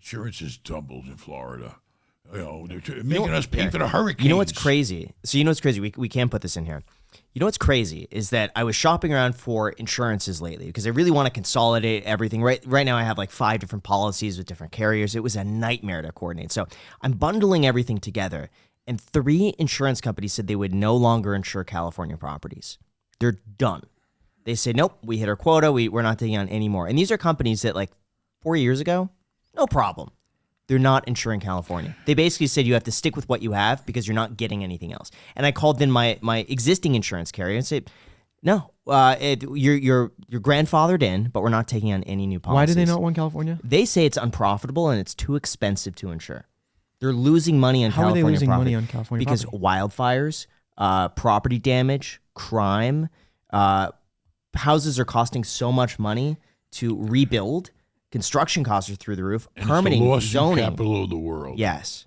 Insurance has doubled in Florida. They're making us pay for the hurricanes. You know what's crazy? So you know what's crazy? We can put this in here. You know what's crazy is that I was shopping around for insurances lately because I really want to consolidate everything. Right now I have like 5 different policies with different carriers. It was a nightmare to coordinate. So I'm bundling everything together. And 3 insurance companies said they would no longer insure California properties. They're done. They say, nope, we hit our quota. We're not taking on any more. And these are companies that like 4 years ago, no problem. They're not insuring California. They basically said you have to stick with what you have because you're not getting anything else. And I called in my existing insurance carrier and said, no, you're grandfathered in, but we're not taking on any new policies. Why do they not want California? They say it's unprofitable and it's too expensive to insure. They're losing money on California property. How are they losing money on California because property? Wildfires, property damage, crime, houses are costing so much money to rebuild. Construction costs are through the roof. And permitting, it's the lawsuit zoning. capital of the world. Yes.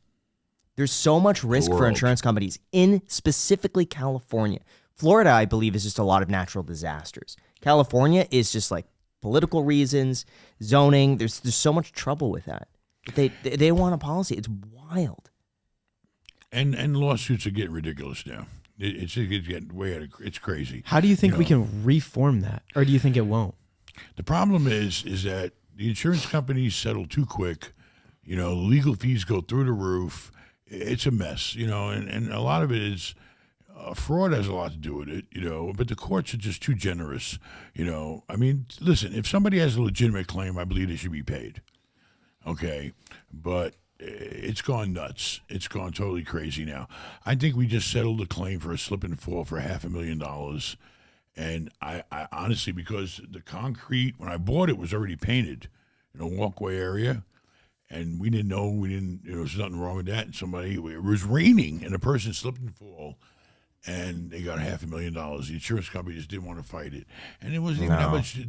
There's so much risk for insurance companies in specifically California. Florida, I believe, is just a lot of natural disasters. California is just like political reasons, zoning. There's so much trouble with that. They want a policy. It's wild. And lawsuits are getting ridiculous now. It's getting way out of. It's crazy. How do you think we can reform that, or do you think it won't? The problem is that the insurance companies settle too quick. Legal fees go through the roof. It's a mess. And a lot of it is fraud has a lot to do with it. But the courts are just too generous. I mean, listen, if somebody has a legitimate claim, I believe they should be paid. Okay, but it's gone nuts. It's gone totally crazy now. I think we just settled a claim for a slip and fall for $500,000. And I honestly, because the concrete, when I bought it, was already painted in a walkway area. And we didn't know, there's nothing wrong with that. And it was raining and a person slipped and fall. And they got $500,000. The insurance company just didn't want to fight it. And it wasn't even that much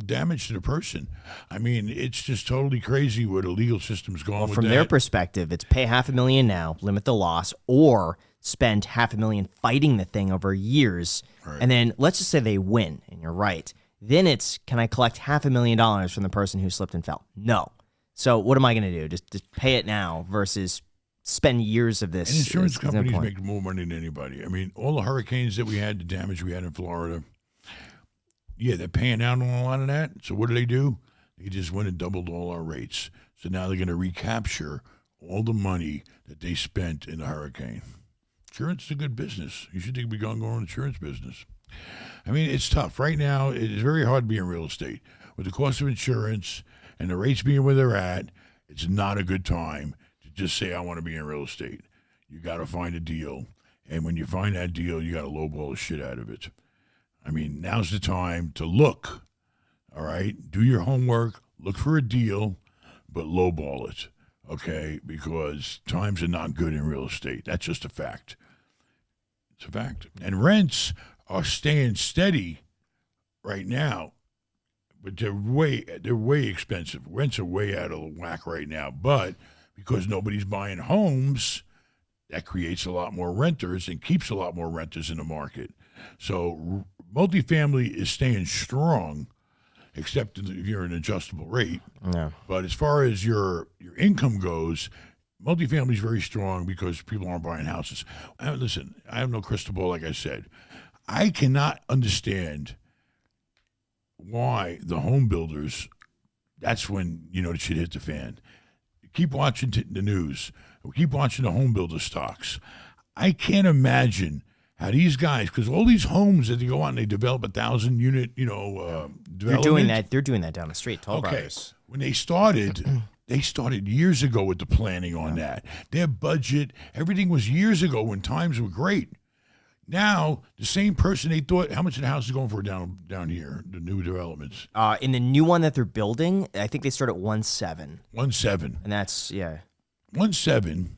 damage to the person. I mean, it's just totally crazy where the legal system's going with that. From their perspective, it's pay $500,000 now, limit the loss, or spend $500,000 fighting the thing over years. Right. And then let's just say they win, and you're right. Then it's, can I collect $500,000 from the person who slipped and fell? No. So what am I going to do? Just pay it now versus spend years of this. And insurance companies make more money than anybody. I mean, all the hurricanes that we had, the damage we had in Florida, they're paying out on a lot of that. So what do? They just went and doubled all our rates. So now they're going to recapture all the money that they spent in the hurricane. Insurance is a good business. You should think we're going to go in insurance business. I mean, it's tough. Right now, it is very hard to be in real estate. With the cost of insurance and the rates being where they're at, it's not a good time to just say, I want to be in real estate. You got to find a deal. And when you find that deal, you got to lowball the shit out of it. I mean, now's the time to look, all right? Do your homework, look for a deal, but lowball it, okay? Because times are not good in real estate. That's just a fact. It's a fact. And rents are staying steady right now, but they're way expensive. Rents are way out of whack right now. But because nobody's buying homes, that creates a lot more renters and keeps a lot more renters in the market. So multifamily is staying strong, except if you're an adjustable rate. Yeah. But as far as your income goes, multifamily is very strong because people aren't buying houses. Listen, I have no crystal ball, like I said. I cannot understand why the home builders, that's when, the shit hit the fan. Keep watching the news. Keep watching the home builder stocks. I can't imagine how these guys, because all these homes that they go out and they develop 1,000-unit, development. They're doing that down the street. Toll Brothers. When they started years ago with the planning on that. Their budget, everything was years ago when times were great. Now, the same person they thought, how much the house is going for down here, the new developments? In the new one that they're building, I think they start at 1.7. 1.7. And that's, 1.7.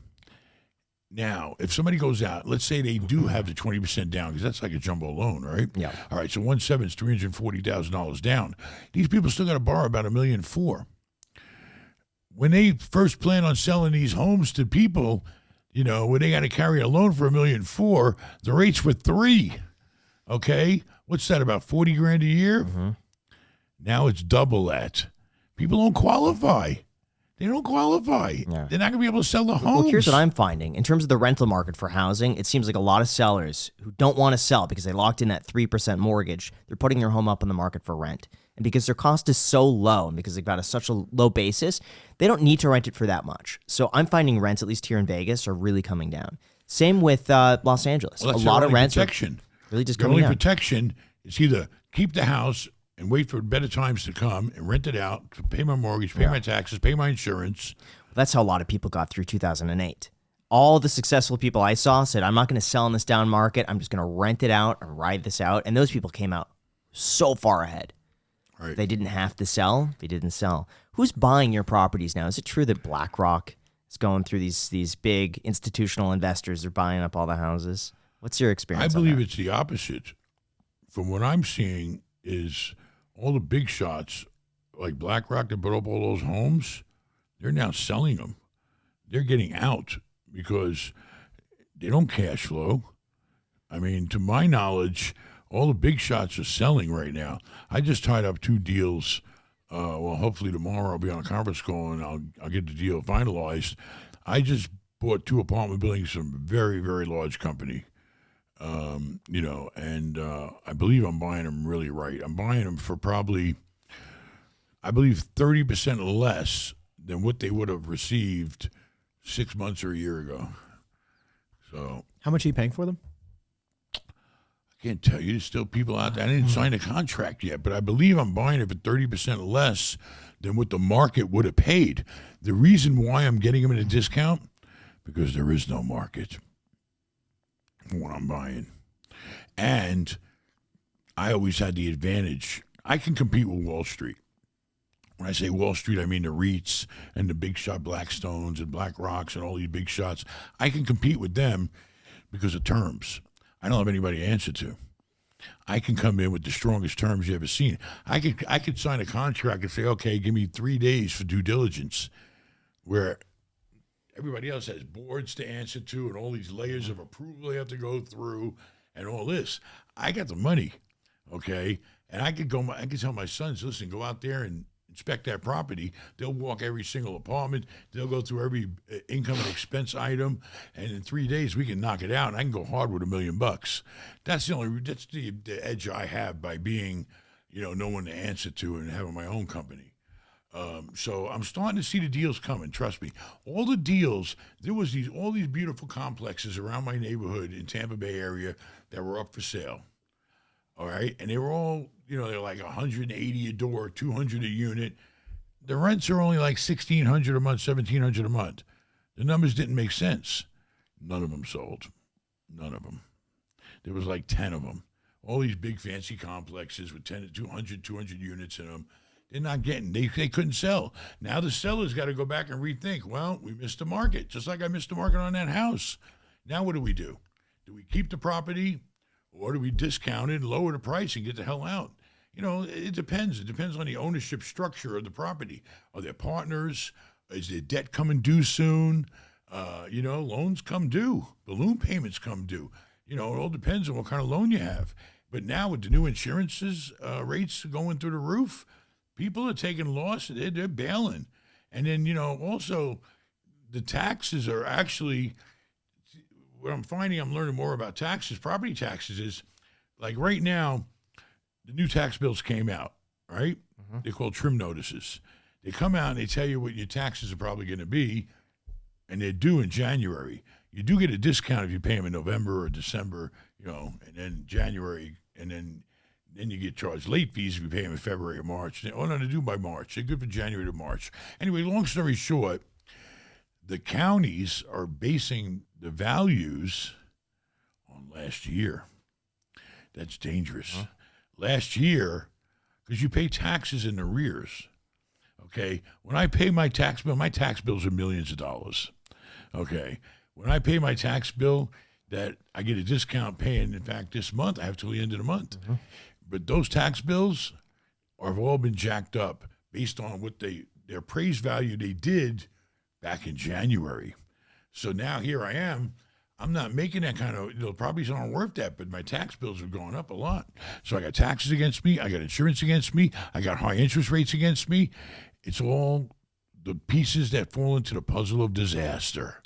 Now, if somebody goes out, let's say they do have the 20% down, because that's like a jumbo loan, right? Yeah. All right, so 1.7 is $340,000 down. These people still got to borrow about $1.4 million. When they first plan on selling these homes to people, when they got to carry a loan for $1.4 million, the rates were 3. Okay, what's that, about $40,000 a year? Mm-hmm. Now it's double that. People don't qualify. They don't qualify. Yeah. They're not going to be able to sell the homes. Well, here's what I'm finding. In terms of the rental market for housing, it seems like a lot of sellers who don't want to sell because they locked in that 3% mortgage, they're putting their home up on the market for rent. And because their cost is so low and because they've got such a low basis, they don't need to rent it for that much. So I'm finding rents, at least here in Vegas, are really coming down. Same with Los Angeles. Well, a lot of rents protection. are really just The coming only down. protection is either keep the house and wait for better times to come and rent it out, pay my mortgage, pay my taxes, pay my insurance. That's how a lot of people got through 2008. All the successful people I saw said, I'm not going to sell in this down market. I'm just going to rent it out and ride this out. And those people came out so far ahead. Right. They didn't have to sell. They didn't sell. Who's buying your properties now? Is it true that BlackRock is going through these big institutional investors? They're buying up all the houses. What's your experience? I believe on that? it's the opposite. From what I'm seeing is all the big shots, like BlackRock that put up all those homes, they're now selling them. They're getting out because they don't cash flow. I mean, to my knowledge, all the big shots are selling right now. I just tied up 2 deals. Well, hopefully tomorrow I'll be on a conference call and I'll get the deal finalized. I just bought 2 apartment buildings from a very, very large company. And I believe I'm buying them really right. I'm buying them for probably, I believe, 30% less than what they would have received 6 months or a year ago. So How much are you paying for them? I can't tell you. There's still people out there. I didn't sign a contract yet, but I believe I'm buying it for 30% less than what the market would have paid. The reason why I'm getting them at a discount, because there is no market for what I'm buying. And I always had the advantage. I can compete with Wall Street. When I say Wall Street, I mean the REITs and the big shot Blackstones and BlackRocks and all these big shots. I can compete with them because of terms. I don't have anybody to answer to. I can come in with the strongest terms you ever seen. I could sign a contract and say, okay, give me 3 days for due diligence, where everybody else has boards to answer to and all these layers of approval they have to go through and all this. I got the money, okay? And I could tell my sons, listen, go out there and inspect that property. They'll walk every single apartment. They'll go through every income and expense item, and in 3 days we can knock it out. And I can go hard with $1 million. That's the edge I have by being, no one to answer to and having my own company. So I'm starting to see the deals coming. Trust me. All the deals. There was all these beautiful complexes around my neighborhood in Tampa Bay area that were up for sale. All right, and they were all, they're like 180 a door, 200 a unit. The rents are only like $1,600 a month, $1,700 a month. The numbers didn't make sense. None of them sold. None of them. There was like 10 of them. All these big fancy complexes with 10 to 200 units in them. They're not getting. They couldn't sell. Now the sellers got to go back and rethink. Well, we missed the market, just like I missed the market on that house. Now what do? Do we keep the property? Or do we discount it, lower the price, and get the hell out? It depends. It depends on the ownership structure of the property. Are there partners? Is there debt coming due soon? Loans come due. Balloon payments come due. It all depends on what kind of loan you have. But now with the new insurances rates going through the roof, people are taking loss. They're bailing. And then, also the taxes are actually... What I'm finding, I'm learning more about taxes, property taxes, is like right now, the new tax bills came out, right? Mm-hmm. They're called trim notices. They come out and they tell you what your taxes are probably going to be, and they're due in January. You do get a discount if you pay them in November or December, and then January, and then you get charged late fees if you pay them in February or March. No, they're due by March. They're good for January to March. Anyway, long story short, the counties are basing the values on last year. That's dangerous. Huh? Last year, because you pay taxes in arrears. Okay, when I pay my tax bills are millions of dollars. Okay, when I pay my tax bill, that I get a discount paying. In fact, this month I have till the end of the month. Mm-hmm. But those tax bills have all been jacked up based on what their appraised value they did back in January. So now here I am. I'm not making that kind of, the properties aren't worth that, but my tax bills have gone up a lot. So I got taxes against me. I got insurance against me. I got high interest rates against me. It's all the pieces that fall into the puzzle of disaster.